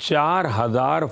4000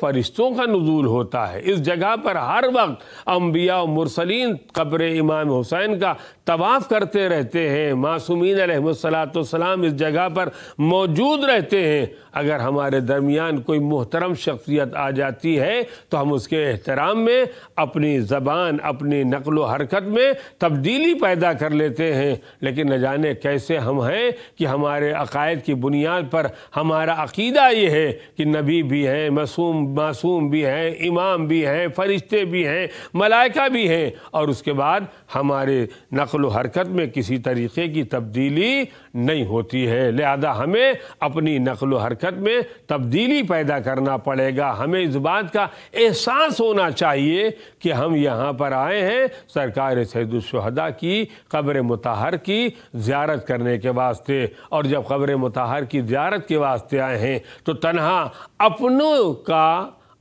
فرشتوں کا نزول ہوتا ہے۔ اس جگہ پر ہر وقت انبیاء و مرسلین قبر امام حسین کا طواف کرتے رہتے ہیں۔ معصومین علیہ السلام اس جگہ پر موجود رہتے ہیں۔ اگر ہمارے درمیان کوئی محترم شخصیت آ جاتی ہے تو ہم اس کے احترام میں اپنی زبان، اپنی نقل و حرکت میں تبدیلی پیدا کر لیتے ہیں۔ لیکن نہ جانے کیسے ہم ہیں کہ ہمارے عقائد کی بنیاد پر ہمارا عقیدہ یہ ہے کہ نبی بھی ہیں، معصوم بھی ہیں، امام بھی ہیں، فرشتے بھی ہیں، ملائکہ بھی ہیں، اور اس کے بعد ہمارے نقل و حرکت میں کسی طریقے کی تبدیلی نہیں ہوتی ہے۔ لہذا ہمیں اپنی نقل و حرکت میں تبدیلی پیدا کرنا پڑے گا۔ ہمیں اس بات کا احساس ہونا چاہیے کہ ہم یہاں پر آئے ہیں سرکار سید الشہداء کی قبر مطہر کی زیارت کرنے کے واسطے، اور جب قبر مطہر کی زیارت کے واسطے آئے ہیں تو تنہا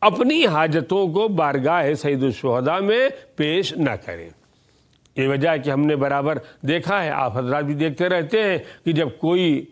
اپنی حاجتوں کو بارگاہ سید الشہداء میں پیش نہ کریں۔ یہ وجہ ہے کہ ہم نے برابر دیکھا ہے، آپ حضرات بھی دیکھتے رہتے ہیں کہ جب کوئی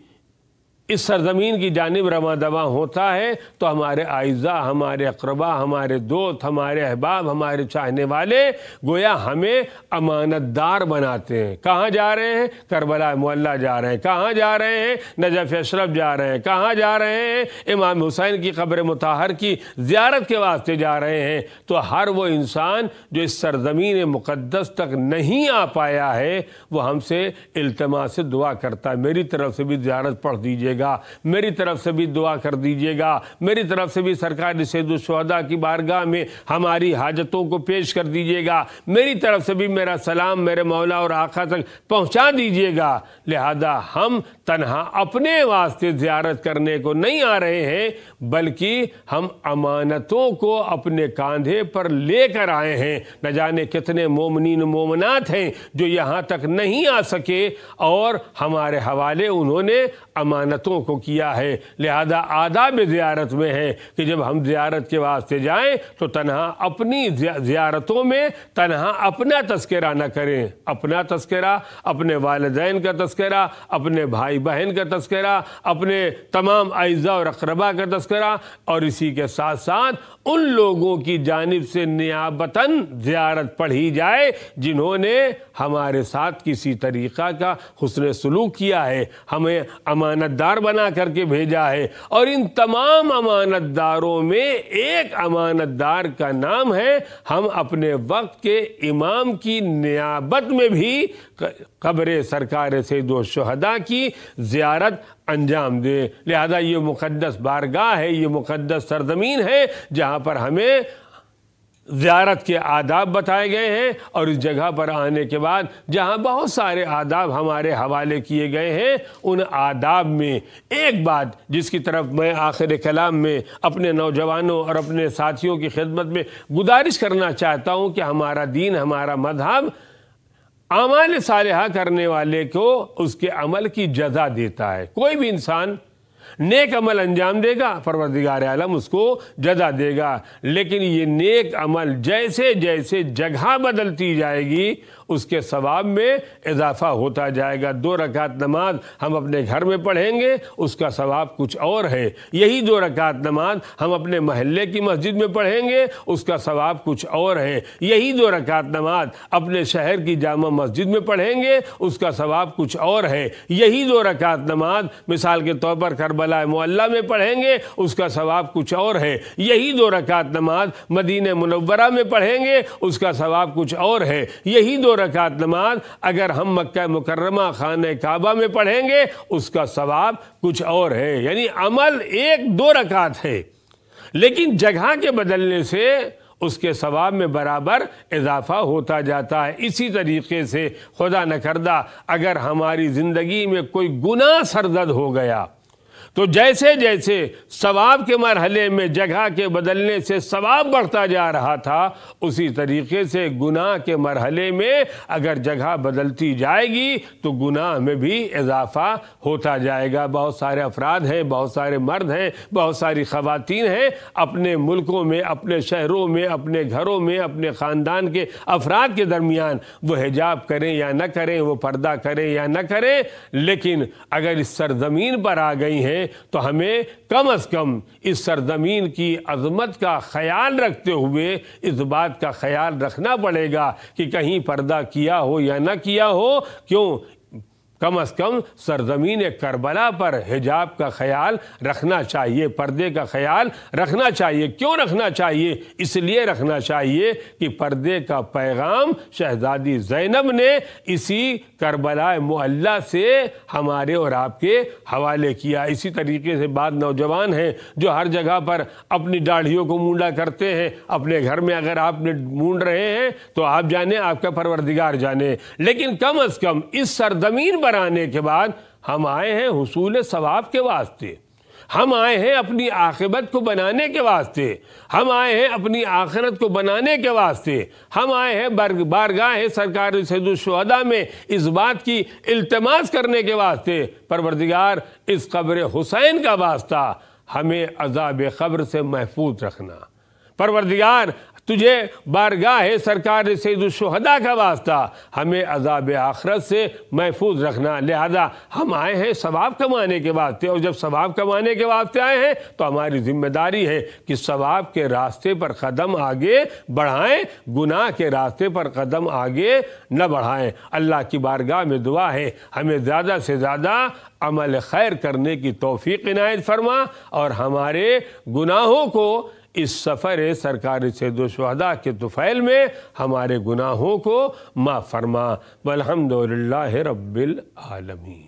اس سرزمین کی جانب رواں دواں ہوتا ہے تو ہمارے اعزاء، ہمارے اقربا، ہمارے دوست، ہمارے احباب، ہمارے چاہنے والے گویا ہمیں امانت دار بناتے ہیں۔ کہاں جا رہے ہیں؟ کربلا معلیٰ جا رہے ہیں۔ کہاں جا رہے ہیں؟ نجف اشرف جا رہے ہیں۔ کہاں جا رہے ہیں؟ امام حسین کی قبر مطہر کی زیارت کے واسطے جا رہے ہیں۔ تو ہر وہ انسان جو اس سرزمین مقدس تک نہیں آ پایا ہے وہ ہم سے التماس سے دعا کرتا ہے، میری طرف سے بھی زیارت پڑھ دیجیے گا، میری طرف سے بھی دعا کر دیجیے گا، میری طرف سے بھی سرکار سید الشہداء کی بارگاہ میں ہماری حاجتوں کو پیش کر دیجیے گا، میری طرف سے بھی میرا سلام میرے مولا اور آقا تک پہنچا دیجیے گا۔ لہذا ہم تنہا اپنے واسطے زیارت کرنے کو نہیں آ رہے ہیں، بلکہ ہم امانتوں کو اپنے کاندھے پر لے کر آئے ہیں۔ نہ جانے کتنے مومنین و مومنات ہیں جو یہاں تک نہیں آ سکے اور ہمارے حوالے انہوں نے امانتوں کو کیا ہے۔ لہذا آداب زیارت میں ہے کہ جب ہم زیارت کے واسطے جائیں تو تنہا اپنی زیارتوں میں تنہا اپنا تذکرہ نہ کریں، اپنا تذکرہ، اپنے والدین کا تذکرہ، اپنے بھائی بہن کا تذکرہ، اپنے تمام اعزاء اور اقربا کا تذکرہ، اور اسی کے ساتھ ساتھ ان لوگوں کی جانب سے نیابتاً زیارت پڑھی جائے جنہوں نے ہمارے ساتھ کسی طریقہ کا حسن سلوک کیا ہے، ہمیں امانت دار بنا کر کے بھیجا ہے۔ اور ان تمام امانت داروں میں ایک امانت دار کا نام ہے ہم اپنے وقت کے امام کی نیابت میں بھی قبر سرکار سید الشہداء کی زیارت انجام دیں۔ لہذا یہ مقدس بارگاہ ہے، یہ مقدس سرزمین ہے جہاں پر ہمیں زیارت کے آداب بتائے گئے ہیں، اور اس جگہ پر آنے کے بعد جہاں بہت سارے آداب ہمارے حوالے کیے گئے ہیں، ان آداب میں ایک بات جس کی طرف میں آخر کلام میں اپنے نوجوانوں اور اپنے ساتھیوں کی خدمت میں گزارش کرنا چاہتا ہوں کہ ہمارا دین، ہمارا مذہب اعمال صالحہ کرنے والے کو اس کے عمل کی جزا دیتا ہے۔ کوئی بھی انسان نیک عمل انجام دے گا، پروردگار عالم اس کو جزا دے گا، لیکن یہ نیک عمل جیسے جیسے جگہ بدلتی جائے گی اس کے ثواب میں اضافہ ہوتا جائے گا۔ 2 رکعت نماز ہم اپنے گھر میں پڑھیں گے، اس کا ثواب کچھ اور ہے۔ یہی 2 رکعت نماز ہم اپنے محلے کی مسجد میں پڑھیں گے، اس کا ثواب کچھ اور ہے۔ یہی 2 رکعت نماز اپنے شہر کی جامع مسجد میں پڑھیں گے، اس کا ثواب کچھ اور ہے۔ یہی 2 رکعت نماز مثال کے طور پر کربلا معلیٰ میں پڑھیں گے، اس کا ثواب کچھ اور ہے۔ یہی 2 رکعت نماز مدینہ منورہ میں پڑھیں گے، اس کا ثواب کچھ اور ہے۔ یہی 2 رکعت نماز اگر ہم مکہ مکرمہ خانہ کعبہ میں پڑھیں گے، اس کا ثواب کچھ اور ہے۔ یعنی عمل 1-2 رکعت ہے، لیکن جگہ کے بدلنے سے اس کے ثواب میں برابر اضافہ ہوتا جاتا ہے۔ اسی طریقے سے خدا نہ کردہ اگر ہماری زندگی میں کوئی گناہ سرزد ہو گیا تو جیسے جیسے ثواب کے مرحلے میں جگہ کے بدلنے سے ثواب بڑھتا جا رہا تھا، اسی طریقے سے گناہ کے مرحلے میں اگر جگہ بدلتی جائے گی تو گناہ میں بھی اضافہ ہوتا جائے گا۔ بہت سارے افراد ہیں، بہت سارے مرد ہیں، بہت ساری خواتین ہیں، اپنے ملکوں میں، اپنے شہروں میں، اپنے گھروں میں، اپنے خاندان کے افراد کے درمیان وہ حجاب کریں یا نہ کریں، وہ پردہ کریں یا نہ کریں، لیکن اگر اس سرزمین پر آ گئی ہیں تو ہمیں کم از کم اس سرزمین کی عظمت کا خیال رکھتے ہوئے اس بات کا خیال رکھنا پڑے گا کہ کہیں پردہ کیا ہو یا نہ کیا ہو، کیوں کم از کم سرزمین کربلا پر حجاب کا خیال رکھنا چاہیے، پردے کا خیال رکھنا چاہیے۔ کیوں رکھنا چاہیے؟ اس لیے رکھنا چاہیے کہ پردے کا پیغام شہزادی زینب نے اسی کربلا معلیٰ سے ہمارے اور آپ کے حوالے کیا۔ اسی طریقے سے بعض نوجوان ہیں جو ہر جگہ پر اپنی داڑھیوں کو مونڈا کرتے ہیں۔ اپنے گھر میں اگر آپ نے مونڈ رہے ہیں تو آپ جانیں، آپ کا پروردگار جانے، لیکن کم از کم اس سرزمین پر آنے کے بعد ہم آئے ہیں حصول ثواب کے واسطے، ہم آئے ہیں اپنی عاقبت کو بنانے کے واسطے، ہم آئے ہیں اپنی آخرت کو بنانے کے واسطے، ہم آئے ہیں بارگاہ سرکار سید الشہداء میں اس بات کی التماس کرنے کے واسطے، پروردگار اس قبر حسین کا واسطہ ہمیں عذاب قبر سے محفوظ رکھنا، پروردگار تجھے بارگاہ سرکار سید الشہداء کا واسطہ ہمیں عذاب آخرت سے محفوظ رکھنا۔ لہذا ہم آئے ہیں ثواب کمانے کے واسطے، اور جب ثواب کمانے کے واسطے آئے ہیں تو ہماری ذمہ داری ہے کہ ثواب کے راستے پر قدم آگے بڑھائیں، گناہ کے راستے پر قدم آگے نہ بڑھائیں۔ اللہ کی بارگاہ میں دعا ہے ہمیں زیادہ سے زیادہ عمل خیر کرنے کی توفیق عنایت فرما، اور ہمارے گناہوں کو اس سفر سرکار سید الشہداء کے طفیل میں ہمارے گناہوں کو معاف فرما۔ والحمدللہ رب العالمین۔